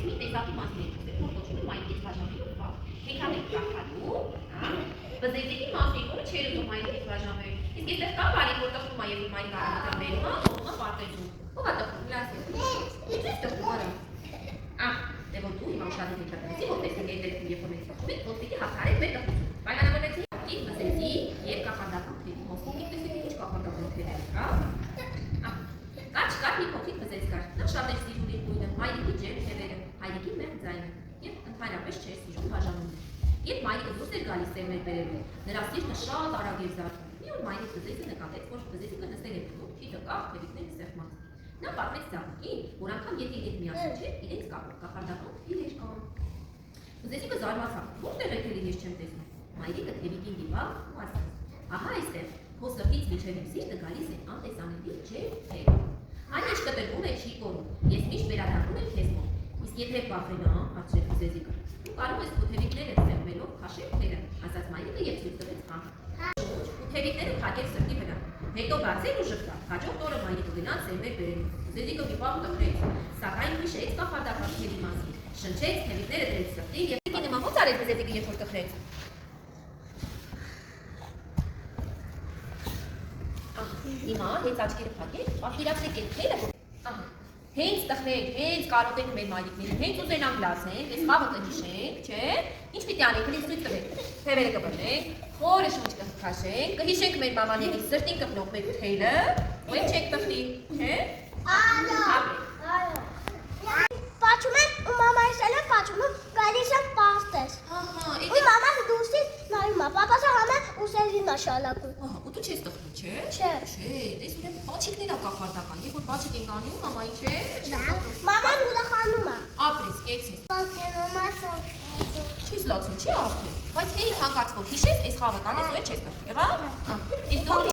մի տեսակի մասին ենք խոսել, որ կոչվում է մայրիկից բաժանվելու վաղ։ Հեքիաթ ենք կարդալու, բզեզիկի մասին, որը չէր ուզում մայրիկից բաժանվել։ Իսկ այստեղ կա բարիք, որ տխրում է եւ մայրիկը արտադրվելու, ողնը պարտեզում։ Ո՞վ է տխրում, լասի։ Ինչ ես տխրում արա։ Դե որ դու հիմա ուշադրություն չդրեցի, որ տեսնենք այդ դեպքում երբ որ մենք խոսում ենք, որ պիտի հաղթարենք մեր տխրությունը։ Պայմանավորեցի կի բզեզի եւ կախարդական թերի։ Ոսկի տեսեք ինչ կախարդական թեր է, հա։ Կար մի փոքրիկ բզեզ կար։ Նա շատ էր սիրում իր բույնը, մայրիկի ջերմ թևերը, հայրիկի մեղմ ձայնը եւ ընդհանրապես չէր սիրում բաժանումը։ Երբ մայրիկը դուրս էր գալիս սերմեր բերելու, նրա սիրտը շատ արագ էր զարկվում։ Մի օր մայրիկ բզեզը նկատեց, որ բզեզիկը նստել է փոքր, քիթը կախ, թևիկները սեղմած։ Նա պատմեց ծաղիկին, որ անգամ եթե իրենք միասին չէ, իրենց կախարդական իրեր կան։ Բզեզիկը զարմացավ, որտեղ եք էլի ես չեմ տեսնում։ Մայրիկը թևիկին դիպավ ու ասաց. ահա այստեղ, քո սրտից միջև իմ սիրտը գալիս է անտեսանելի ջերմ թև։ Այն ինչ կտրվում է չի կորում, ես միշտ վերադառնում եմ քեզ մոտ, իսկ եթե վախենամ, հարցրեց բզեզիկը, դու կարող ես քո թևիկներդ սեղմելով քաշել թերը, ասաց մայրիկը եւ ցույց տվեց խաղը։ Ու թևիկները թակեց սրտի վրա, հետո բացել ու ժպտալ, հաջորդ օրը մայրիկը գնաց սերմեր բերելու, բզեզիկը վիպավ ու տխրեց, սակայն հիշեց կախարդական թերի մասին, շնչեց թևիկները դրեց սրտին եւ նման ո՞նց արեց բզեզիկը երբ որ տխրեց։ Հիմա հենց աչքերը փակեք, պատկերացրեք այդ թերը, հենց տխրենք, հենց կարոտենք մեր մայրիկներին, հենց ուզենանք լացենք, այս խաղը կհիշենք, չէ՞։ Ինչ պիտի անենք, ինձ ցույց տվեք։ Թևերը կբռնենք, խորը շունչ կքաշենք, կհիշենք մեր մամաների սրտին կպնող մեր թերը, ու էլ չեք տխրի, չէ՞։ Այո։ Պատմում են ու մամայի սելը պատմում են գալիս են պաստես։ Ու մաման դուրսից նայում է, պապասը համը ուսերին աշալակում։ Ու դու չես տխրում, չէ՞։ Չէ։ Չէ, դες ուրեմն բացիկներն ա կախարդական, երբ որ բացիկ ենք անում, մամայի չէ։ Մաման ուրախանում է։ Ապրես, կեցես։ Մամա Չես լացում, չի ապրել։ Բայց հեի հանկարծ որ հիշես, այս խաղը կանես ու էլ չես տխրի, եղա՞։ Իսկ դու